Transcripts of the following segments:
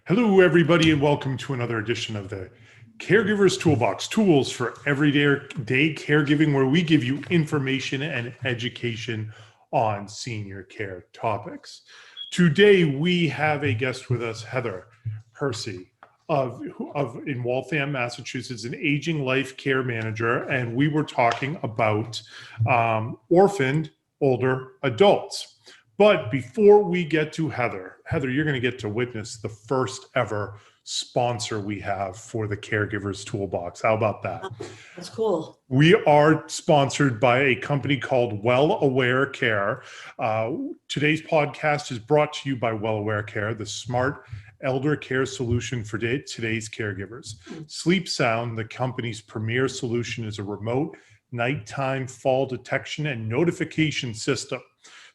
Hello, everybody, and welcome to another edition of the Caregivers Toolbox, tools for everyday caregiving, where we give you information and education on senior care topics. Today, we have a guest with us, Heather Hersey of in Waltham, Massachusetts, an aging life care manager, and we were talking about orphaned older adults. But before we get to Heather, you're going to get to witness the first ever sponsor we have for the Caregivers Toolbox. How about that? That's cool. We are sponsored by a company called WellAware Care. Today's podcast is brought to you by WellAware Care, the smart elder care solution for today's caregivers. Sleep Sound, the company's premier solution, is a remote nighttime fall detection and notification system.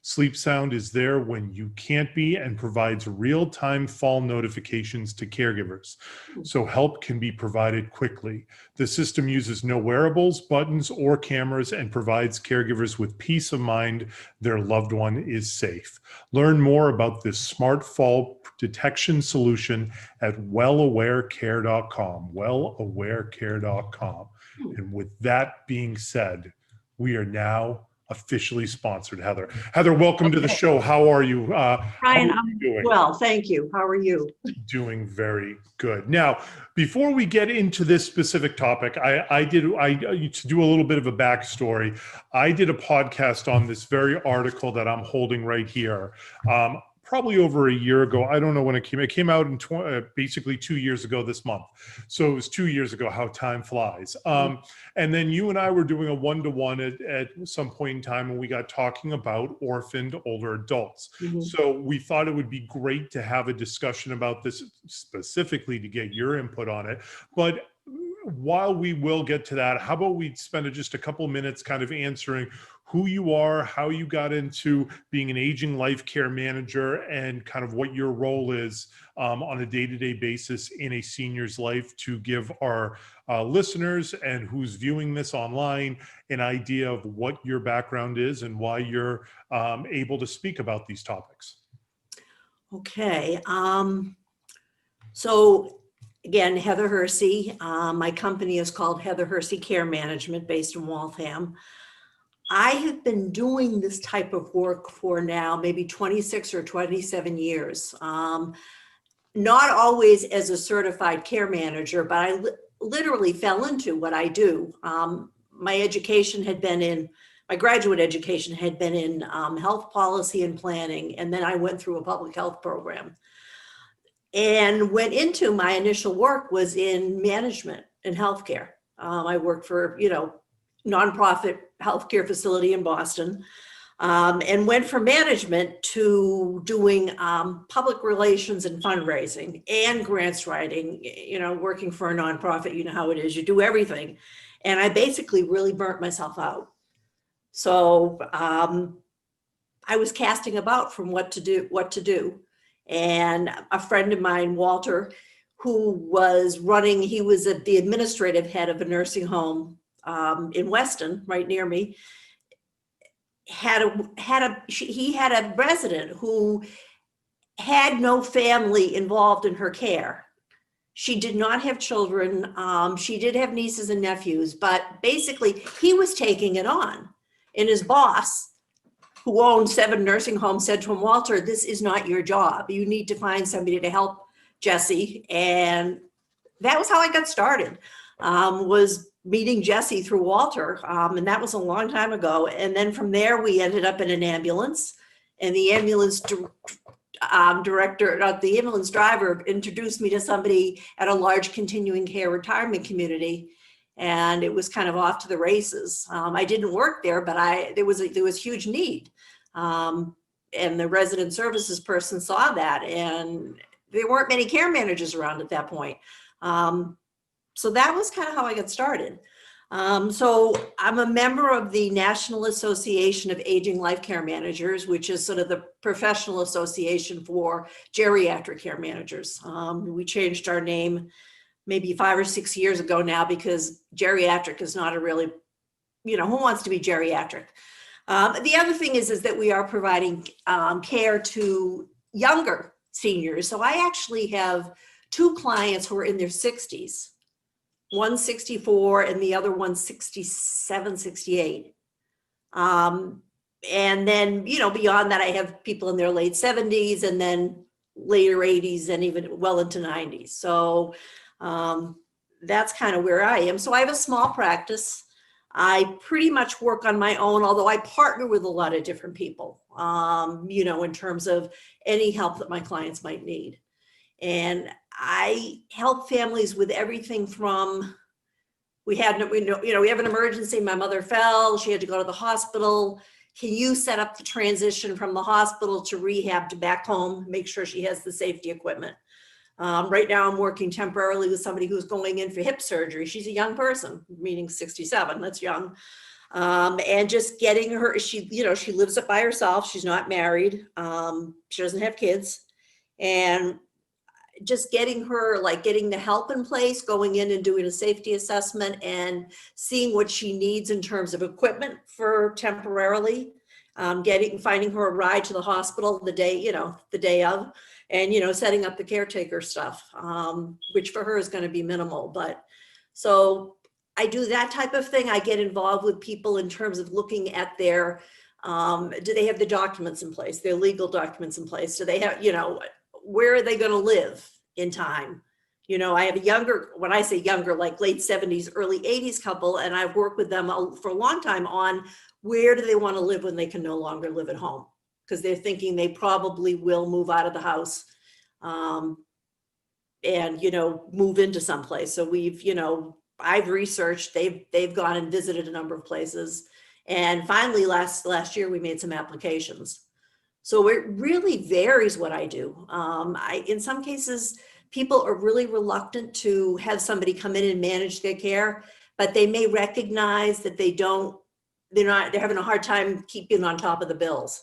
Sleep Sound is there when you can't be and provides real-time fall notifications to caregivers, so help can be provided quickly. The system uses no wearables, buttons, or cameras and provides caregivers with peace of mind their loved one is safe. Learn more about this smart fall detection solution at wellawarecare.com, wellawarecare.com. And with that being said, we are now officially sponsored. Heather, welcome to the show. How are you? Brian, I'm doing well, thank you. How are you? Doing very good. Now, before we get into this specific topic, to do a little bit of a backstory, I did a podcast on this very article that I'm holding right here. Probably over a year ago. I don't know when it came. It came out in basically 2 years ago this month. So it was 2 years ago. How time flies. And then you and I were doing a one-to-one at some point in time, and we got talking about orphaned older adults. So we thought it would be great to have a discussion about this specifically to get your input on it. But while we will get to that, how about we spend just a couple minutes kind of answering who you are, how you got into being an aging life care manager, and kind of what your role is on a day-to-day basis in a senior's life, to give our listeners and who's viewing this online an idea of what your background is and why you're able to speak about these topics. Okay. So again, Heather Hersey. My company is called Heather Hersey Care Management, based in Waltham. I have been doing this type of work for now maybe 26 or 27 years. Not always as a certified care manager, but I literally fell into what I do. My education had been in, my graduate education had been in health policy and planning, and then I went through a public health program. And went into my initial work was in management and healthcare. I worked for, nonprofit healthcare facility in Boston, and went from management to doing public relations and fundraising and grants writing, working for a nonprofit. You know how it is, you do everything. And I basically really burnt myself out. So I was casting about from what to do. And a friend of mine, Walter, who was running, he was the administrative head of a nursing home in Weston, right near me, he had a resident who had no family involved in her care. She did not have children. She did have nieces and nephews, but basically he was taking it on. And his boss, who owned 7 nursing homes, said to him, Walter, this is not your job. You need to find somebody to help Jesse. And that was how I got started, was meeting Jesse through Walter. And that was a long time ago. And then from there, we ended up in an ambulance, and the ambulance the ambulance driver introduced me to somebody at a large continuing care retirement community. And it was kind of off to the races. I didn't work there, but there was huge need. And the resident services person saw that, and there weren't many care managers around at that point. So that was kind of how I got started. So I'm a member of the National Association of Aging Life Care Managers, which is sort of the professional association for geriatric care managers. We changed our name maybe 5 or 6 years ago now, because geriatric is not a really, who wants to be geriatric? The other thing is that we are providing care to younger seniors. So I actually have two clients who are in their 60s, one 64 and the other one 67, 68. And then, you know, beyond that, I have people in their late 70s and then later 80s and even well into 90s. So that's kind of where I am. So I have a small practice. I pretty much work on my own, although I partner with a lot of different people, you know, in terms of any help that my clients might need. And I help families with everything from, we have an emergency. My mother fell. She had to go to the hospital. Can you set up the transition from the hospital to rehab to back home? Make sure she has the safety equipment. Right now I'm working temporarily with somebody who's going in for hip surgery. She's a young person, meaning 67, that's young. And just getting her, she lives up by herself. She's not married. She doesn't have kids. And just getting her, like getting the help in place, going in and doing a safety assessment and seeing what she needs in terms of equipment for temporarily, finding her a ride to the hospital the day of, and, setting up the caretaker stuff, which for her is going to be minimal. But so I do that type of thing. I get involved with people in terms of looking at their, do they have the documents in place, their legal documents in place? Do they have, where are they going to live in time? I have a younger, when I say younger, like late 70s, early 80s couple, and I've worked with them for a long time on where do they want to live when they can no longer live at home, because they're thinking they probably will move out of the house and, move into someplace. So I've researched, they've gone and visited a number of places. And finally, last year, we made some applications. So it really varies what I do. In some cases, people are really reluctant to have somebody come in and manage their care, but they may recognize that they're having a hard time keeping on top of the bills.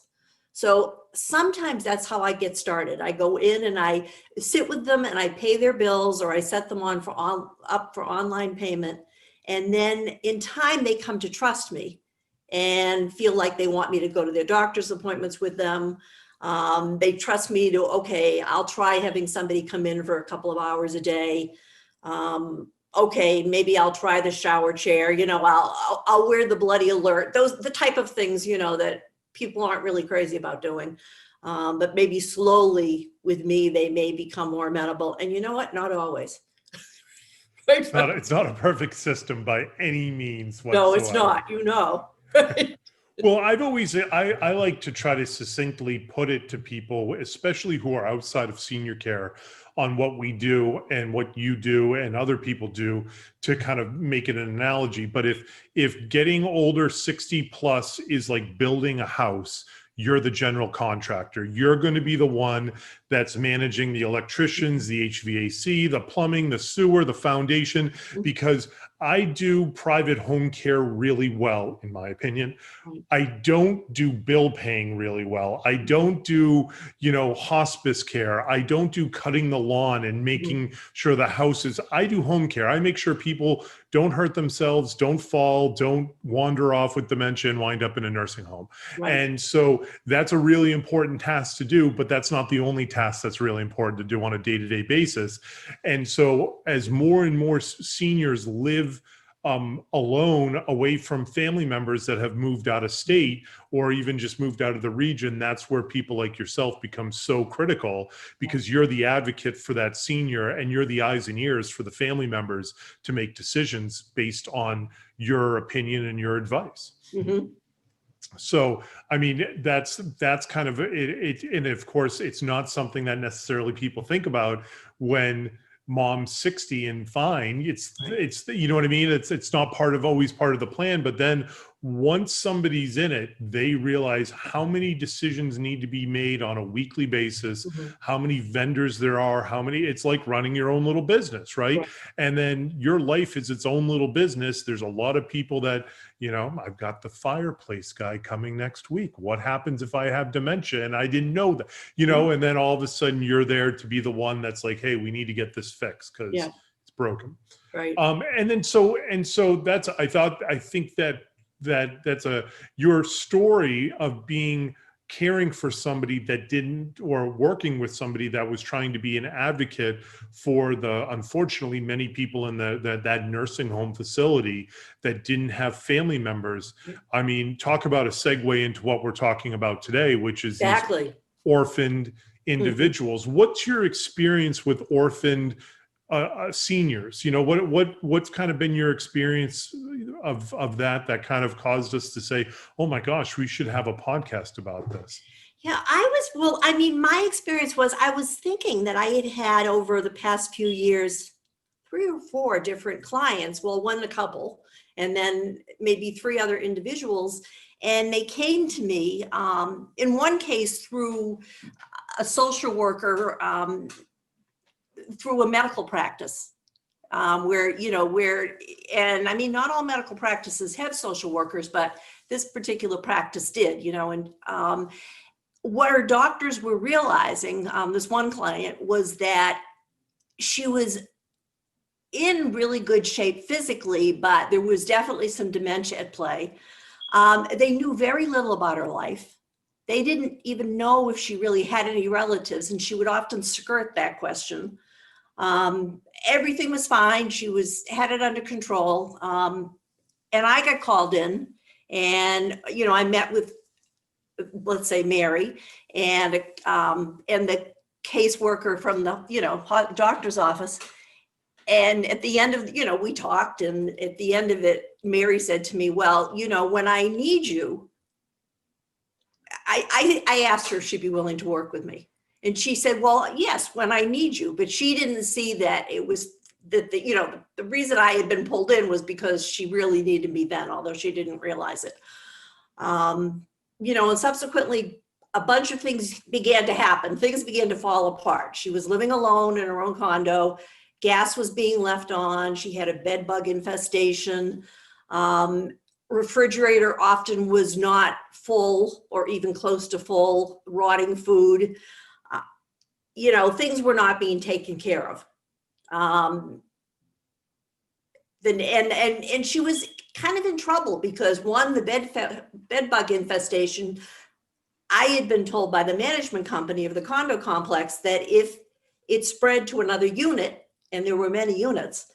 So sometimes that's how I get started. I go in and I sit with them and I pay their bills, or I set them up for online payment. And then in time, they come to trust me and feel like they want me to go to their doctor's appointments with them. They trust me to, okay, I'll try having somebody come in for a couple of hours a day. Okay, maybe I'll try the shower chair, I'll wear the bloody alert, the type of things, that people aren't really crazy about doing. But maybe slowly with me, they may become more amenable. And you know what? Not always. It's not a perfect system by any means whatsoever. No, it's not, Well, I like to try to succinctly put it to people, especially who are outside of senior care, on what we do and what you do and other people do, to kind of make it an analogy. But if getting older, 60 plus, is like building a house, you're the general contractor. You're going to be the one that's managing the electricians, the HVAC, the plumbing, the sewer, the foundation, because I do private home care really well, in my opinion. I don't do bill paying really well. I don't do, hospice care. I don't do cutting the lawn and making sure the house is, I do home care. I make sure people don't hurt themselves, don't fall, don't wander off with dementia and wind up in a nursing home. Right. And so that's a really important task to do, but that's not the only task that's really important to do on a day-to-day basis. And so as more and more seniors live alone, away from family members that have moved out of state or even just moved out of the region, that's where people like yourself become so critical, because you're the advocate for that senior and you're the eyes and ears for the family members to make decisions based on your opinion and your advice. Mm-hmm. So, I mean, that's kind of it. And of course, it's not something that necessarily people think about when mom's 60 and fine. It's you know what I mean? It's not always part of the plan, but then once somebody's in it, they realize how many decisions need to be made on a weekly basis, how many vendors there are, it's like running your own little business, right? Yeah. And then your life is its own little business. There's a lot of people that, I've got the fireplace guy coming next week. What happens if I have dementia and I didn't know that, and then all of a sudden you're there to be the one that's like, hey, we need to get this fixed because it's broken. Right. And so that's, I think that's your story of being caring for somebody that didn't, or working with somebody that was trying to be an advocate for the, unfortunately, many people in that nursing home facility that didn't have family members. I mean, talk about a segue into what we're talking about today, which is these Exactly. orphaned individuals. What's your experience with orphaned seniors? You know, what's kind of been your experience of that kind of caused us to say, oh my gosh, we should have a podcast about this? Yeah, well, I mean, my experience was I was thinking that I had over the past few years, 3 or 4 different clients, well, one a couple, and then maybe 3 other individuals. And they came to me, in one case through a social worker, through a medical practice. And I mean, not all medical practices have social workers, but this particular practice did, and what our doctors were realizing, this one client, was that she was in really good shape physically, but there was definitely some dementia at play. They knew very little about her life. They didn't even know if she really had any relatives, and she would often skirt that question. Everything was fine. She had it under control. And I got called in, and, I met with, let's say, Mary and the caseworker from the, doctor's office. And at the end of, we talked, and at the end of it, Mary said to me, well, when I need you, I asked her if she'd be willing to work with me. And she said, well, yes, when I need you. But she didn't see that it was that the reason I had been pulled in was because she really needed me then, although she didn't realize it. And subsequently, a bunch of things began to happen. Things began to fall apart. She was living alone in her own condo. Gas was being left on. She had a bed bug infestation. Refrigerator often was not full or even close to full, rotting food. Things were not being taken care of. And she was kind of in trouble because, one, the bed bug infestation, I had been told by the management company of the condo complex that if it spread to another unit, and there were many units,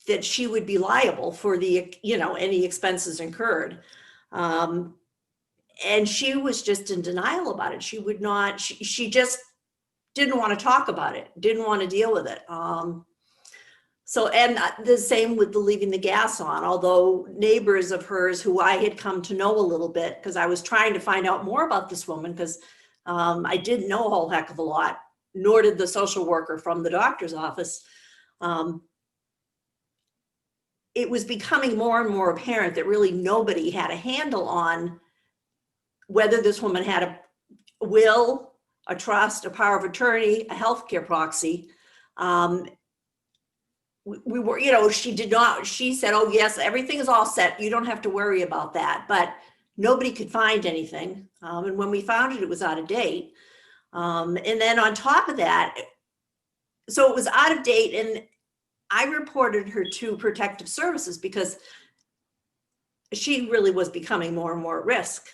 that she would be liable for the, any expenses incurred. And she was just in denial about it. She would not, she just didn't want to talk about it, didn't want to deal with it. So, and the same with the leaving the gas on, although neighbors of hers who I had come to know a little bit, because I was trying to find out more about this woman, because I didn't know a whole heck of a lot, nor did the social worker from the doctor's office. It was becoming more and more apparent that really nobody had a handle on whether this woman had a will, a trust, a power of attorney, a healthcare proxy. We were, she did not, she said, oh yes, everything is all set. You don't have to worry about that. But nobody could find anything. And when we found it, it was out of date. And then on top of that, so it was out of date, and I reported her to Protective Services because she really was becoming more and more at risk.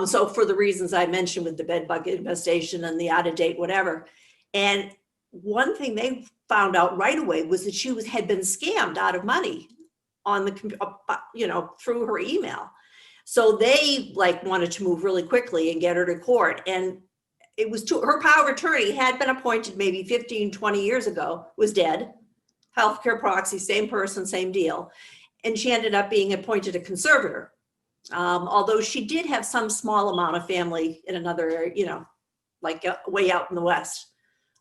So for the reasons I mentioned with the bed bug infestation and the out of date, whatever. And one thing they found out right away was that she had been scammed out of money on the, through her email. So they wanted to move really quickly and get her to court. And it was her power of attorney had been appointed maybe 15, 20 years ago, was dead. Healthcare proxy, same person, same deal. And she ended up being appointed a conservator. Although she did have some small amount of family in another area, way out in the West.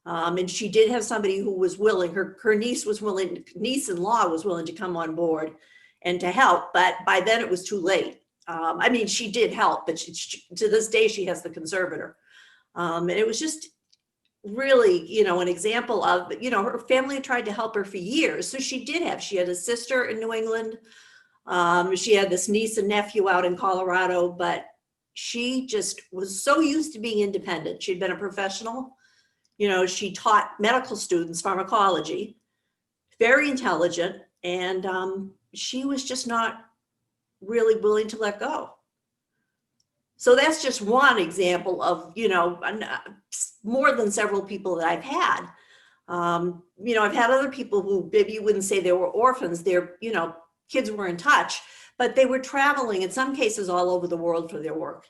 And she did have somebody who was willing, her niece-in-law was willing to come on board and to help, but by then it was too late. I mean, she did help, but to this day, she has the conservator. And it was just really, an example of, her family had tried to help her for years. So she had a sister in New England. She had this niece and nephew out in Colorado, but she just was so used to being independent. She'd been a professional. She taught medical students pharmacology, very intelligent, and she was just not really willing to let go. So that's just one example of, more than several people that I've had. I've had other people who maybe you wouldn't say they were orphans. Their, kids were in touch, but they were traveling in some cases all over the world for their work.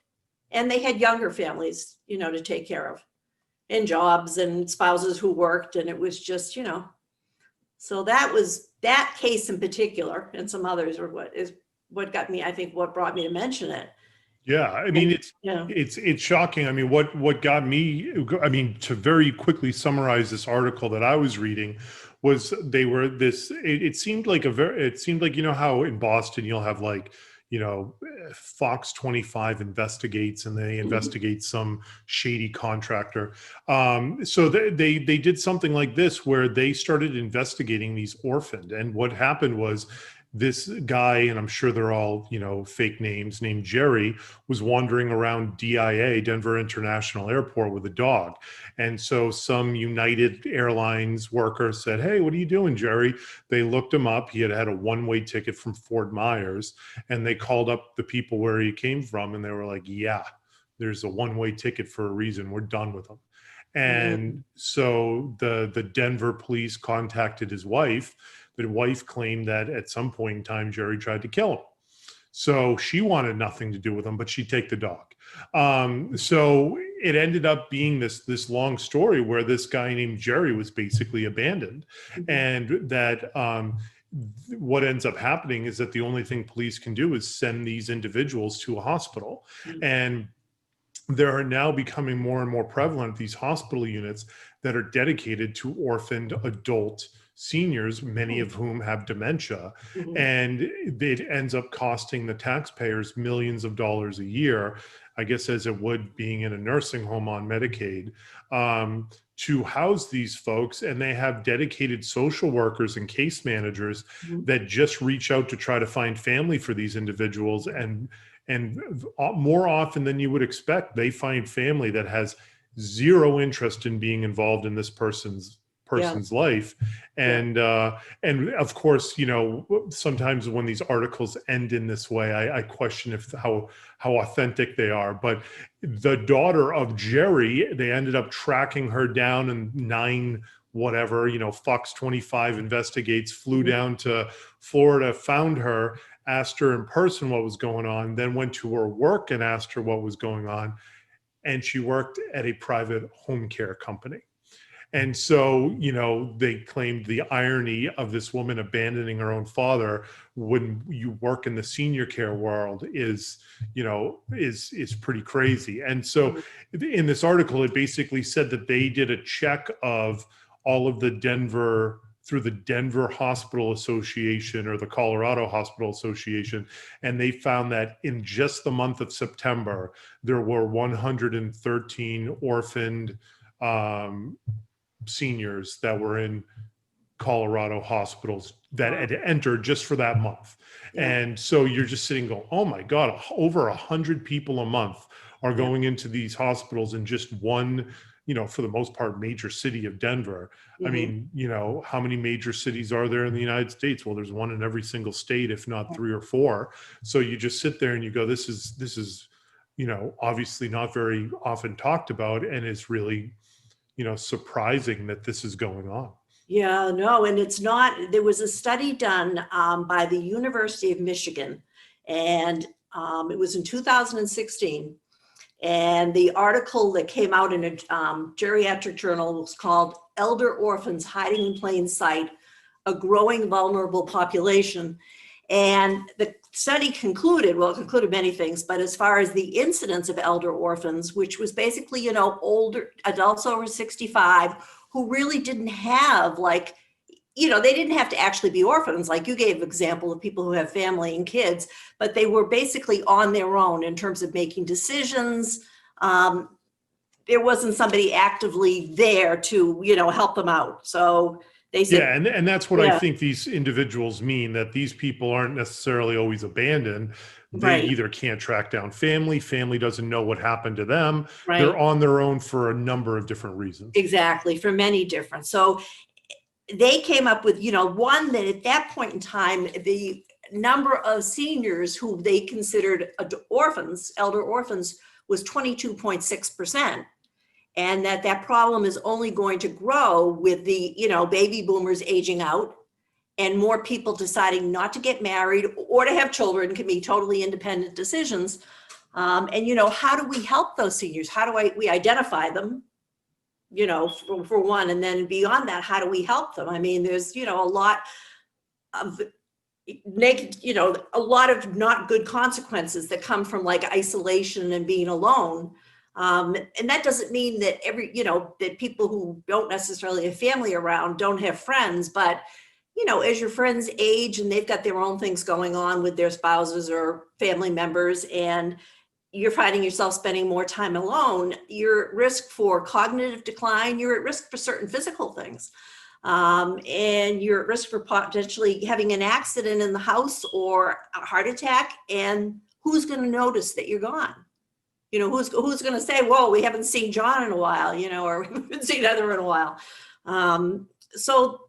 And they had younger families, to take care of, and jobs and spouses who worked. And it was just, so that case in particular, and some others are what got me, I think what brought me to mention it. Yeah, I mean, Yeah. it's shocking. I mean, what got me, I mean, to very quickly summarize this article that I was reading, was they were this. It seemed like how in Boston you'll have like, Fox 25 investigates, and they investigate some shady contractor. So they did something like this where they started investigating these orphaned, and what happened was, this guy, and I'm sure they're all, fake names, named Jerry, was wandering around DIA, Denver International Airport, with a dog. And so some United Airlines worker said, "Hey, what are you doing, Jerry?" They looked him up. He had had a one-way ticket from Fort Myers, and they called up the people where he came from, and they were like, "Yeah, there's a one-way ticket for a reason. We're done with him." And so the Denver police contacted his wife. The wife claimed that at some point in time, Jerry tried to kill him. So she wanted nothing to do with him, but she'd take the dog. So it ended up being this long story where this guy named Jerry was basically abandoned. And that what ends up happening is that the only thing police can do is send these individuals to a hospital. And there are now becoming more and more prevalent these hospital units that are dedicated to orphaned adult seniors, many of whom have dementia. And it ends up costing the taxpayers millions of dollars a year, I guess, as it would being in a nursing home on Medicaid, to house these folks. And they have dedicated social workers and case managers that just reach out to try to find family for these individuals. And more often than you would expect, they find family that has zero interest in being involved in this person's life. And of course, sometimes when these articles end in this way, I question how authentic they are. But the daughter of Jerry, they ended up tracking her down, and Fox 25 investigates, flew down to Florida, found her, asked her in person what was going on, then went to her work and asked her what was going on. And she worked at a private home care company. And so, they claimed the irony of this woman abandoning her own father when you work in the senior care world is pretty crazy. And so in this article, it basically said that they did a check of all of through the Denver Hospital Association or the Colorado Hospital Association. And they found that in just the month of September, there were 113 orphaned seniors that were in Colorado hospitals that had entered just for that month. And so you're just sitting going, oh my God, over 100 people a month are going into these hospitals in just one, for the most part, major city of Denver. I mean, how many major cities are there in the United States? Well, there's one in every single state, if not 3 or 4. So you just sit there and you go, this is, obviously not very often talked about, and it's really, surprising that this is going on. Yeah, no, and it's not. There was a study done by the University of Michigan, and it was in 2016. And the article that came out in a geriatric journal was called "Elder Orphans Hiding in Plain Sight, a Growing Vulnerable Population." And the study concluded many things, but as far as the incidence of elder orphans, which was basically, older adults over 65 who really didn't have they didn't have to actually be orphans. Like you gave example of people who have family and kids, but they were basically on their own in terms of making decisions. There wasn't somebody actively there to, help them out. So they said, and that's what I think these individuals mean, that these people aren't necessarily always abandoned. They either can't track down family doesn't know what happened to them. They're on their own for a number of different reasons. Exactly, for many different. So they came up with, one that at that point in time, the number of seniors who they considered orphans, elder orphans, was 22.6%. And that problem is only going to grow with the, baby boomers aging out and more people deciding not to get married or to have children. Can be totally independent decisions. And how do we help those seniors? How do we identify them, for one, and then beyond that, how do we help them? I mean, there's, a lot of a lot of not good consequences that come from like isolation and being alone. And that doesn't mean that that people who don't necessarily have family around don't have friends, but as your friends age and they've got their own things going on with their spouses or family members, and you're finding yourself spending more time alone, you're at risk for cognitive decline, you're at risk for certain physical things. And you're at risk for potentially having an accident in the house or a heart attack. And who's going to notice that you're gone? Who's going to say, whoa, we haven't seen John in a while, or we haven't seen Heather in a while. So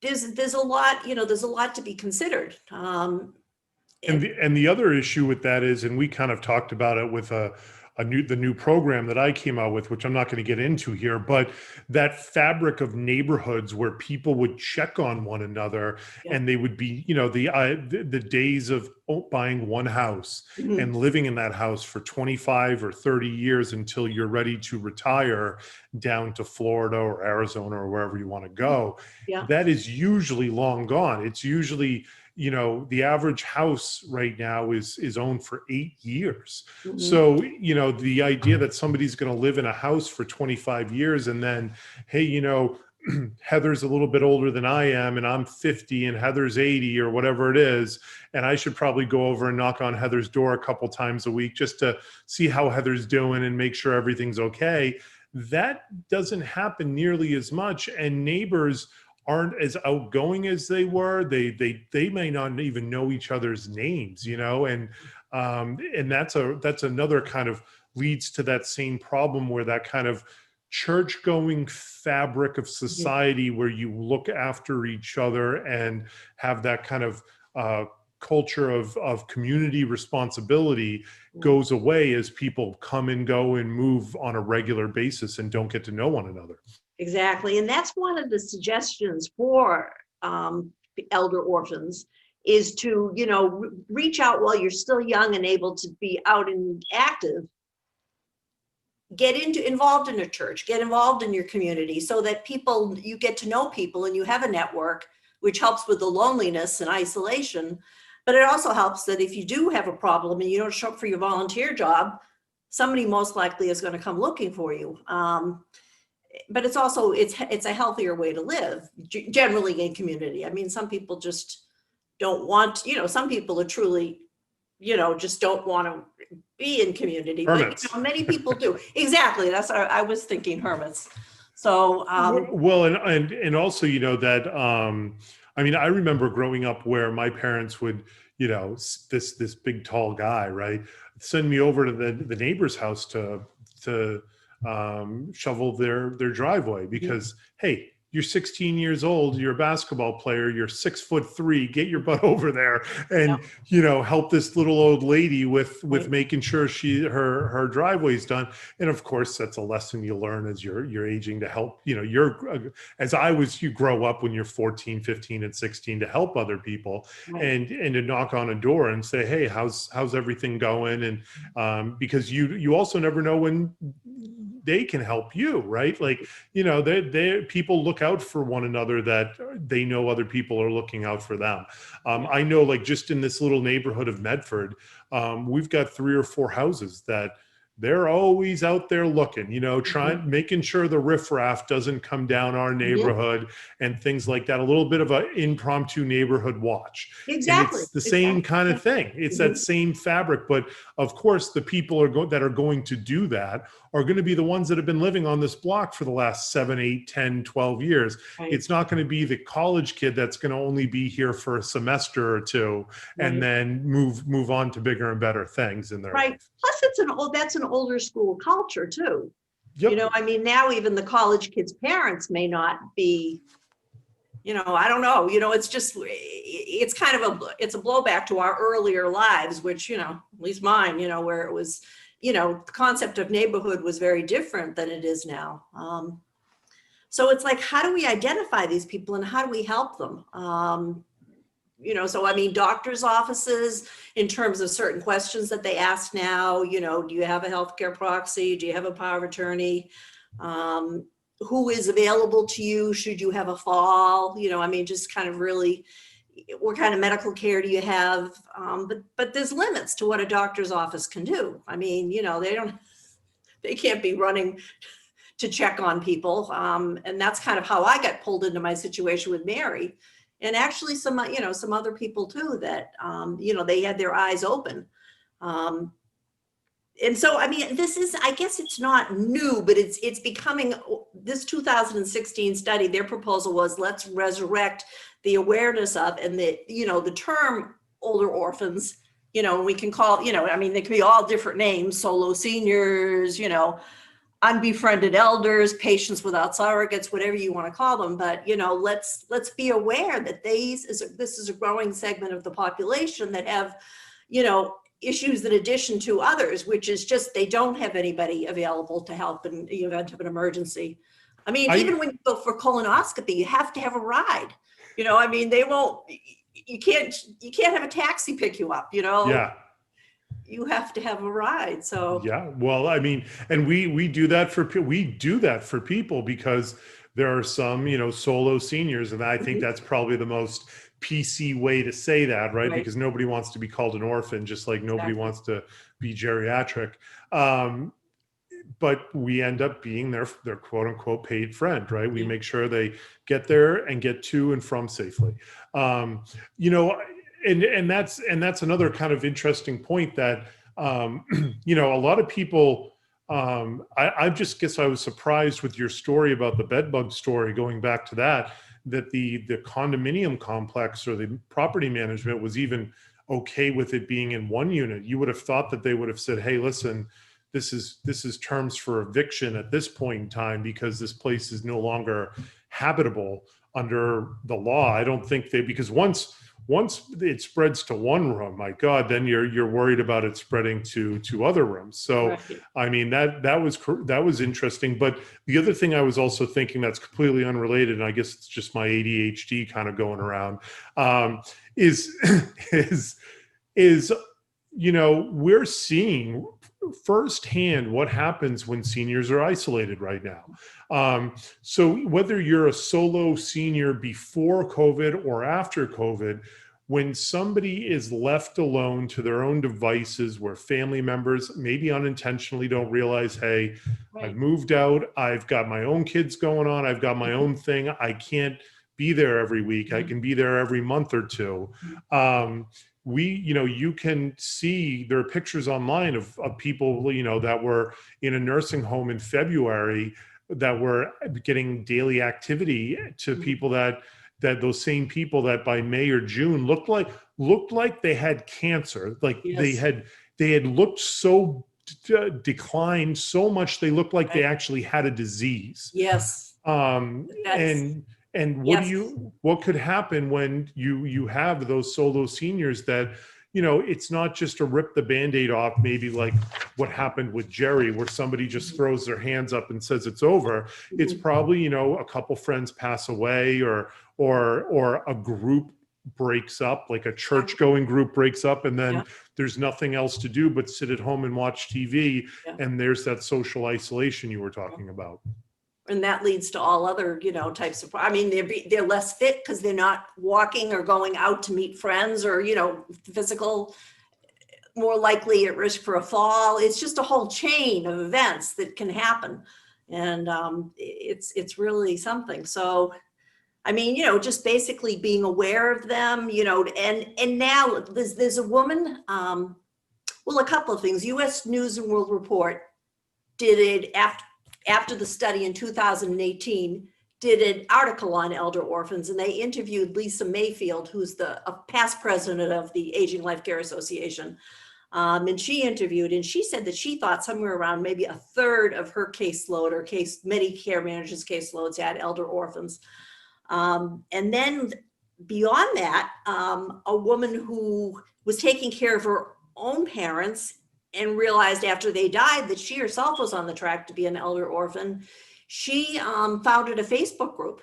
there's a lot, there's a lot to be considered. And the other issue with that is, and we kind of talked about it with the new program that I came out with, which I'm not going to get into here, but that fabric of neighborhoods where people would check on one another, Yeah. and they would be, the days of buying one house Mhm. and living in that house for 25 or 30 years until you're ready to retire down to Florida or Arizona or wherever you want to go. Yeah. That is usually long gone. It's usually, the average house right now is owned for 8 years. Mhm. So, the idea that somebody's going to live in a house for 25 years and then, hey, Heather's a little bit older than I am and I'm 50 and Heather's 80 or whatever it is, and I should probably go over and knock on Heather's door a couple times a week just to see how Heather's doing and make sure everything's okay. That doesn't happen nearly as much, and neighbors aren't as outgoing as they were. They may not even know each other's names, and that's another kind of leads to that same problem where that kind of church going fabric of society where you look after each other and have that kind of culture of community responsibility goes away as people come and go and move on a regular basis and don't get to know one another. Exactly. And that's one of the suggestions for elder orphans is to, reach out while you're still young and able to be out and active. Get involved in a church, get involved in your community so that you get to know people and you have a network, which helps with the loneliness and isolation. But it also helps that if you do have a problem and you don't show up for your volunteer job, somebody most likely is going to come looking for you. But it's also, it's a healthier way to live generally in community. I mean, some people just don't want, some people are truly, just don't want to be in community, Hermits. but many people do. Exactly. That's what I was thinking, hermits. So, well, and also, that, I mean, I remember growing up where my parents would, this big, tall guy, right, send me over to the neighbor's house to shovel their driveway because, hey, you're 16 years old, you're a basketball player, you're 6'3", get your butt over there and, help this little old lady with making sure her driveway's done. And of course, that's a lesson you learn as you're aging to help, you grow up when you're 14, 15 and 16 to help other people and to knock on a door and say, hey, how's everything going? And because you also never know when they can help you, right? Like, people look out for one another that they know other people are looking out for them. I know, like, just in this little neighborhood of Medford, we've got 3 or 4 houses that they're always out there looking, making sure the riffraff doesn't come down our neighborhood and things like that. A little bit of an impromptu neighborhood watch. Exactly. And it's the same kind of thing. It's that same fabric. But of course, the people that are going to do that are going to be the ones that have been living on this block for the last 7, 8, 10, 12 years. Right. It's not going to be the college kid that's going to only be here for a semester or two and then move on to bigger and better things in their life. Plus, that's an older school culture too. Yep. I mean, now even the college kids' parents may not be I don't know, it's just, it's kind of it's a blowback to our earlier lives, which, at least mine, where it was, the concept of neighborhood was very different than it is now. So it's like, how do we identify these people and how do we help them? So I mean, doctors' offices, in terms of certain questions that they ask now, do you have a healthcare proxy? Do you have a power of attorney? Who is available to you should you have a fall? I mean, just kind of really, what kind of medical care do you have? But there's limits to what a doctor's office can do. I mean, they can't be running to check on people. And that's kind of how I got pulled into my situation with Mary. And actually some other people too that, they had their eyes open. And so, I mean, I guess it's not new, but it's becoming, this 2016 study, their proposal was, let's resurrect the awareness of, and the term older orphans, we can call, I mean, they could be all different names, solo seniors, unbefriended elders, patients without surrogates, whatever you want to call them. But, let's be aware that this is a growing segment of the population that have, issues in addition to others, which is just, they don't have anybody available to help in the event of an emergency. I mean, even when you go for colonoscopy, you have to have a ride, I mean, you can't have a taxi pick you up, Yeah. You have to have a ride. So yeah, well, I mean, and we do that for people because there are some solo seniors, and I think that's probably the most PC way to say that, right? Because nobody wants to be called an orphan, just like nobody wants to be geriatric. But we end up being their quote unquote paid friend, right? We make sure they get there and get to and from safely. And that's another kind of interesting point that a lot of people. I just guess I was surprised with your story about the bed bug story, going back to that the condominium complex or the property management was even okay with it being in one unit. You would have thought that they would have said, hey, listen, this is terms for eviction at this point in time because this place is no longer habitable under the law. I don't think because once it spreads to one room, my God, then you're worried about it spreading to other rooms. So, I mean, that was interesting. But the other thing I was also thinking that's completely unrelated, and I guess it's just my ADHD kind of going around, is we're seeing firsthand what happens when seniors are isolated right now. So whether you're a solo senior before COVID or after COVID, when somebody is left alone to their own devices where family members maybe unintentionally don't realize, hey, I've moved out, I've got my own kids going on, I've got my own thing, I can't be there every week, I can be there every month or two. You can see there are pictures online of people, that were in a nursing home in February that were getting daily activity to people that those same people that by May or June looked like they had cancer. Like they had looked so declined so much. They looked like they actually had a disease. Yes. And what could happen when you have those solo seniors that, it's not just to rip the Band-Aid off, maybe like what happened with Jerry, where somebody just throws their hands up and says it's over. It's probably, a couple friends pass away or a group breaks up, like a church going group breaks up, and then there's nothing else to do but sit at home and watch TV. And there's that social isolation you were talking about. And that leads to all other, types of, I mean, they're less fit because they're not walking or going out to meet friends or, physical, more likely at risk for a fall. It's just a whole chain of events that can happen. And it's really something. So, I mean, just basically being aware of them, and now there's a woman, a couple of things. US News and World Report did it after the study in 2018, did an article on elder orphans, and they interviewed Lisa Mayfield, who's a past president of the Aging Life Care Association. And she interviewed, and she said that she thought somewhere around maybe a third of her caseload or many care managers' caseloads had elder orphans. And then beyond that, a woman who was taking care of her own parents and realized after they died that she herself was on the track to be an elder orphan. She founded a Facebook group,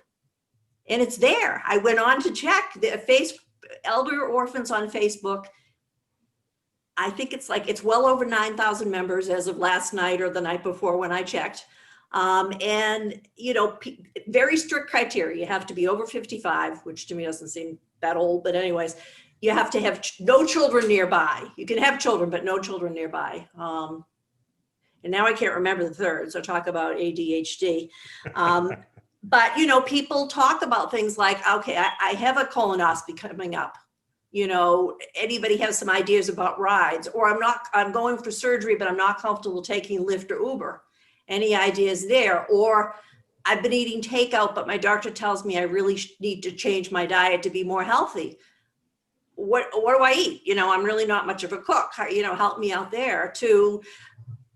and it's there. I went on to check the elder orphans on Facebook. I think it's well over 9,000 members as of last night or the night before when I checked. And, you know, very strict criteria. You have to be over 55, which to me doesn't seem that old, but anyways, you have to have no children nearby. You can have children, but no children nearby. And now I can't remember the third, so talk about ADHD. But, you know, people talk about things like, okay, I have a colonoscopy coming up. You know, anybody have some ideas about rides? Or I'm going for surgery, but I'm not comfortable taking Lyft or Uber. Any ideas there? Or I've been eating takeout, but my doctor tells me I really need to change my diet to be more healthy. What do I eat? You know, I'm really not much of a cook. You know, help me out there. To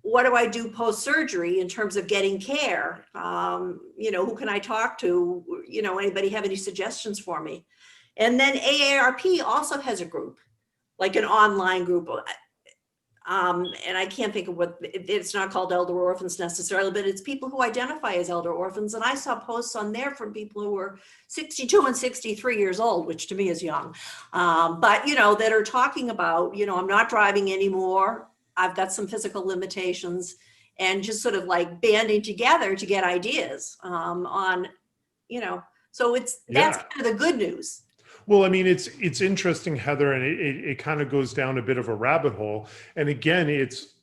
what do I do post-surgery in terms of getting care? You know, who can I talk to? You know, anybody have any suggestions for me? And then AARP also has a group, like an online group. And I can't think of what, it's not called Elder Orphans necessarily, but it's people who identify as elder orphans. And I saw posts on there from people who were 62 and 63 years old, which to me is young. But, you know, that are talking about, you know, I'm not driving anymore. I've got some physical limitations, and just sort of like banding together to get ideas on, you know, so that's kind of the good news. Well, I mean, it's interesting, Heather, and it kind of goes down a bit of a rabbit hole. And again, it's,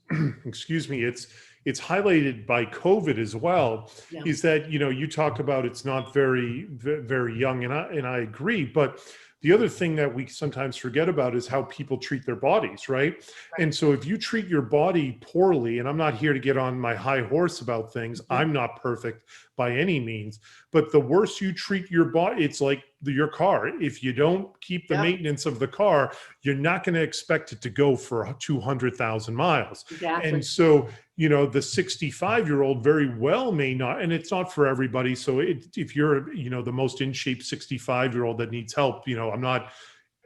excuse me, it's highlighted by COVID as well, Yeah. is that, you know, you talk about it's not very, very young, and I agree. But the other thing that we sometimes forget about is how people treat their bodies, right? And so if you treat your body poorly, and I'm not here to get on my high horse about things, I'm not perfect by any means, but the worse you treat your body, it's like your car. If you don't keep the maintenance of the car, you're not going to expect it to go for 200,000 miles. Exactly. And so, you know, the 65-year-old very well may not, and it's not for everybody. So if you're, you know, the most in shape 65-year-old that needs help, you know,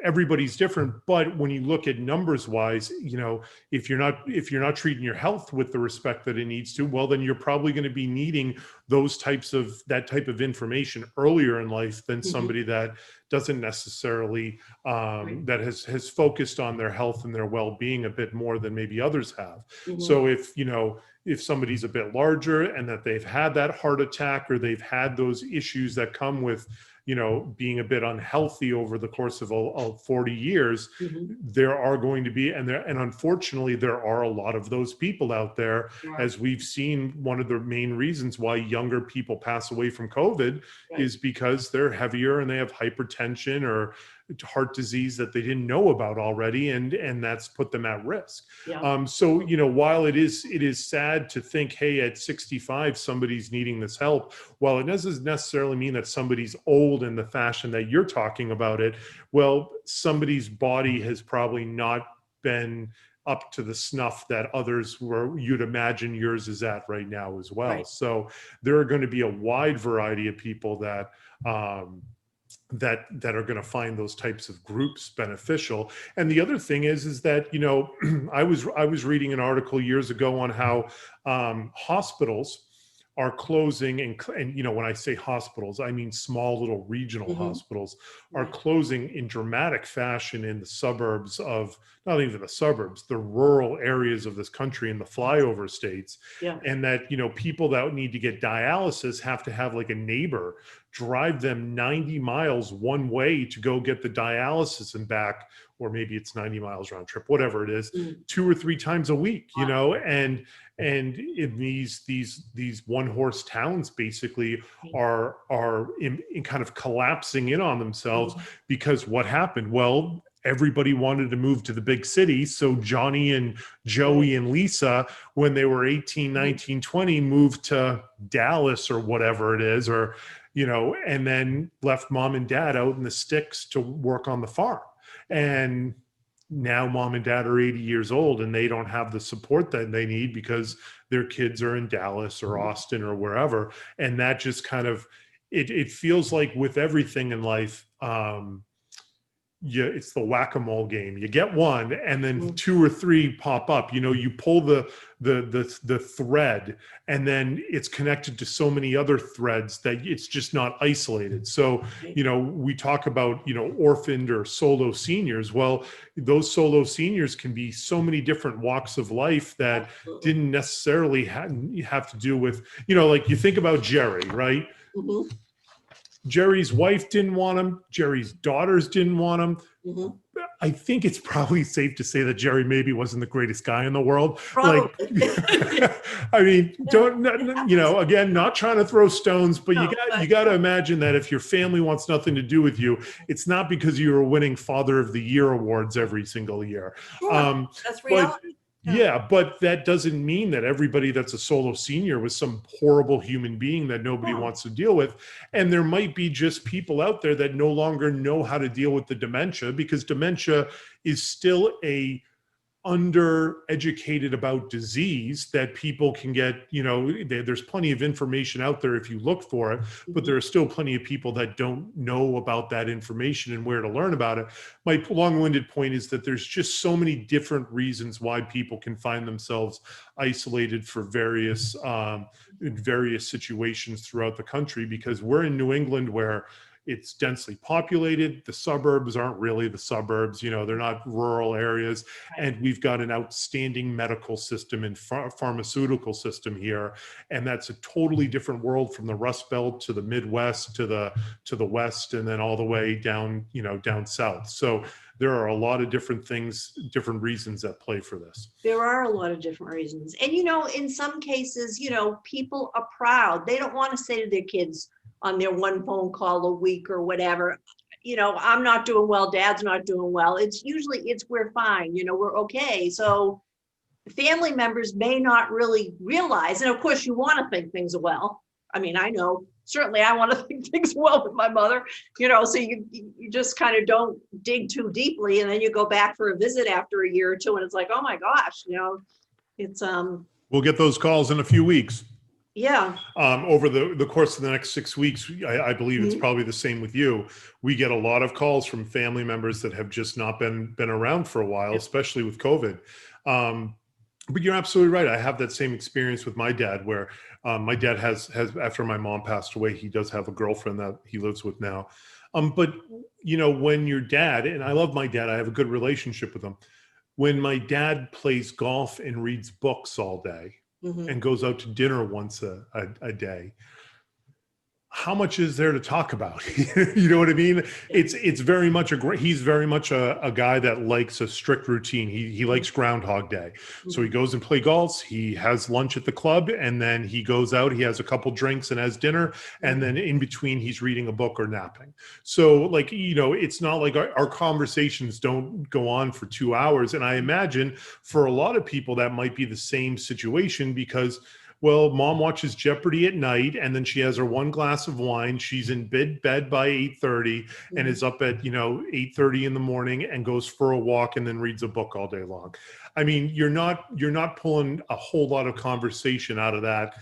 everybody's different, but when you look at numbers wise, you know, if you're not treating your health with the respect that it needs to, well, then you're probably going to be needing that type of information earlier in life than somebody that doesn't necessarily that has focused on their health and their well-being a bit more than maybe others have. So if somebody's a bit larger and that they've had that heart attack, or they've had those issues that come with, you know, being a bit unhealthy over the course of 40 years, there are going to be, and unfortunately, there are a lot of those people out there, as we've seen. One of the main reasons why younger people pass away from COVID is because they're heavier and they have hypertension or heart disease that they didn't know about already, and that's put them at risk. So, you know, while it is sad to think, hey, at 65 somebody's needing this help, while it doesn't necessarily mean that somebody's old in the fashion that you're talking about it, well, somebody's body has probably not been up to the snuff that others were, you'd imagine yours is at right now as well. So there are going to be a wide variety of people that that are going to find those types of groups beneficial. And the other thing is that, you know, I was reading an article years ago on how hospitals are closing, and you know, when I say hospitals, I mean small little regional hospitals are closing in dramatic fashion in the suburbs of, not even the suburbs, the rural areas of this country, in the flyover states. And that, you know, people that need to get dialysis have to have like a neighbor drive them 90 miles one way to go get the dialysis and back, or maybe it's 90 miles round trip, whatever it is, 2 or 3 times a week, you know, and in these one horse towns basically are in kind of collapsing in on themselves, because what happened? Well, everybody wanted to move to the big city. So Johnny and Joey and Lisa, when they were 18, 19, 20, moved to Dallas or whatever it is, or, you know, and then left mom and dad out in the sticks to work on the farm. And now mom and dad are 80 years old and they don't have the support that they need because their kids are in Dallas or Austin or wherever. And that just kind of, it feels like with everything in life, it's the whack-a-mole game. You get one, and then two or three pop up. You know, you pull the thread, and then it's connected to so many other threads that it's just not isolated. So, you know, we talk about, you know, orphaned or solo seniors. Well, those solo seniors can be so many different walks of life that didn't necessarily have to do with, you know, like you think about Jerry, right? Mhm. Jerry's wife didn't want him. Jerry's daughters didn't want him. Mhm. I think it's probably safe to say that Jerry maybe wasn't the greatest guy in the world. Probably. Like, I mean, you know, again, not trying to throw stones, but No, you got to imagine that if your family wants nothing to do with you, it's not because you were winning Father of the Year awards every single year. Sure, that's But reality. yeah, but that doesn't mean that everybody that's a solo senior was some horrible human being that nobody No. wants to deal with. And there might be just people out there that no longer know how to deal with the dementia, because dementia is still a undereducated about disease that people can get, you know, there's plenty of information out there if you look for it, but there are still plenty of people that don't know about that information and where to learn about it. My long-winded point is that there's just so many different reasons why people can find themselves isolated for various in various situations throughout the country, because we're in New England where it's densely populated. The suburbs aren't really the suburbs, you know, they're not rural areas. And we've got an outstanding medical system and pharmaceutical system here. And that's a totally different world from the Rust Belt to the Midwest to the West, and then all the way down, you know, down south. So there are a lot of different things, different reasons at play for this. There are a lot of different reasons. And, you know, in some cases, you know, people are proud. They don't want to say to their kids on their one phone call a week or whatever, you know, I'm not doing well, dad's not doing well. It's usually, we're fine, you know, we're okay. So family members may not really realize, and of course you want to think things well. I mean, I know, certainly I want to think things well with my mother, you know, so you just kind of don't dig too deeply. And then you go back for a visit after a year or two and it's like, oh my gosh, you know, it's, we'll get those calls in a few weeks. yeah. Over the course of the next 6 weeks, I believe it's probably the same with you. We get a lot of calls from family members that have just not been around for a while, especially with COVID. But you're absolutely right. I have that same experience with my dad, where my dad has after my mom passed away, he does have a girlfriend that he lives with now. But you know, when your dad, and I love my dad, I have a good relationship with him. When my dad plays golf and reads books all day and goes out to dinner once a day, how much is there to talk about? You know what I mean? It's very much he's very much a guy that likes a strict routine. He likes Groundhog Day. So he goes and play golf. He has lunch at the club, and then he goes out, he has a couple drinks and has dinner. And then in between he's reading a book or napping. So like, you know, it's not like our conversations don't go on for 2 hours. And I imagine for a lot of people that might be the same situation, because well, mom watches Jeopardy at night, and then she has her one glass of wine. She's in bed by 8:30 and is up at, you know, 8:30 in the morning and goes for a walk and then reads a book all day long. I mean, you're not pulling a whole lot of conversation out of that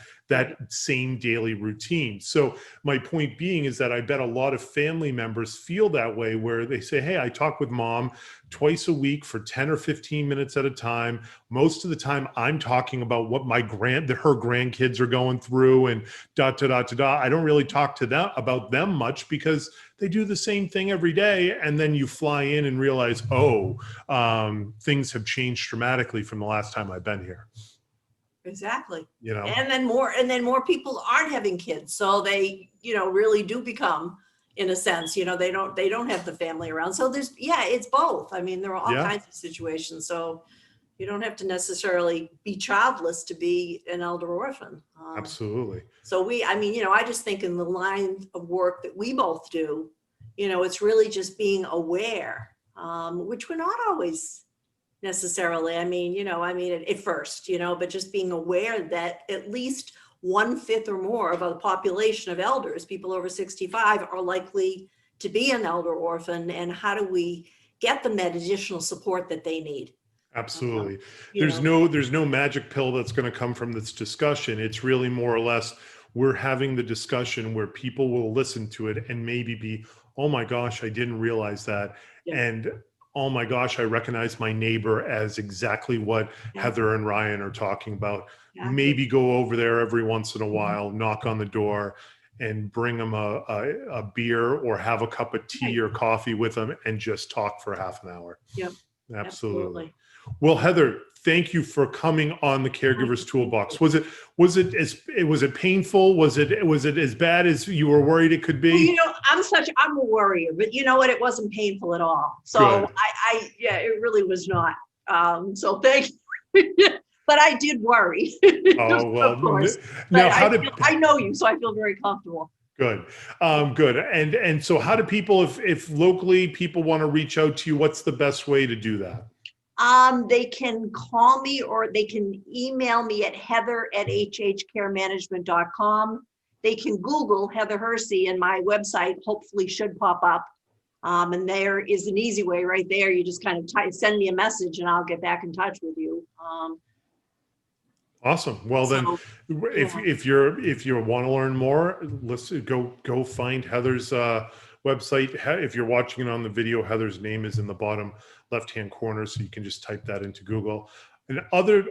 same daily routine. So my point being is that I bet a lot of family members feel that way, where they say, hey, I talk with mom twice a week for 10 or 15 minutes at a time. Most of the time I'm talking about what her grandkids are going through and I don't really talk to them about them much, because they do the same thing every day. And then you fly in and realize, things have changed dramatically from the last time I've been here. Exactly. You know, and then more people aren't having kids. So they, you know, really do become, in a sense, you know, they don't have the family around. So it's both. I mean, there are all kinds of situations. So you don't have to necessarily be childless to be an elder orphan. Absolutely. So I mean, you know, I just think in the line of work that we both do, you know, it's really just being aware, which we're not always necessarily. I mean, you know, at first, you know, but just being aware that at least 1/5 or more of the population of elders, people over 65, are likely to be an elder orphan. And how do we get them that additional support that they need? Absolutely. There's no magic pill that's going to come from this discussion. It's really more or less, we're having the discussion where people will listen to it and maybe be, oh my gosh, I didn't realize that. Yeah. And oh my gosh, I recognize my neighbor as exactly what Yeah. Heather and Ryan are talking about. Exactly. Maybe go over there every once in a Mhm. while, knock on the door and bring them a beer or have a cup of tea Right. or coffee with them and just talk for half an hour. Yep. Absolutely. Well, Heather, thank you for coming on the Caregivers Toolbox. Was it painful? Was it as bad as you were worried it could Well, be? I'm a worrier, but you know what? It wasn't painful at all. So Good. yeah, it really was not. So thank you. But I did worry, Oh, well, of course. now But how did, I know you, so I feel very comfortable. good. Good. And so how do people, if locally people want to reach out to you, what's the best way to do that? They can call me or they can email me at heather@hhcaremanagement.com. They can Google Heather Hersey and my website hopefully should pop up. And there is an easy way right there. You just kind of send me a message and I'll get back in touch with you. Awesome. Well, then, So, if yeah. if you want to learn more, let's go find Heather's website. If you're watching it on the video, Heather's name is in the bottom left-hand corner, so you can just type that into Google. And other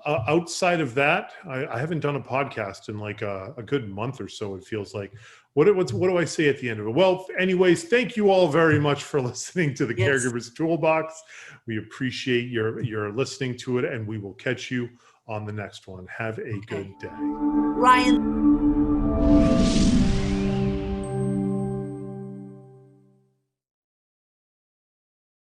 outside of that, I haven't done a podcast in like a good month or so. It feels like. What do I say at the end of it? Well, anyways, thank you all very much for listening to the Yes. Caregivers Toolbox. We appreciate your listening to it, and we will catch you on the next one. Have a good day. Ryan.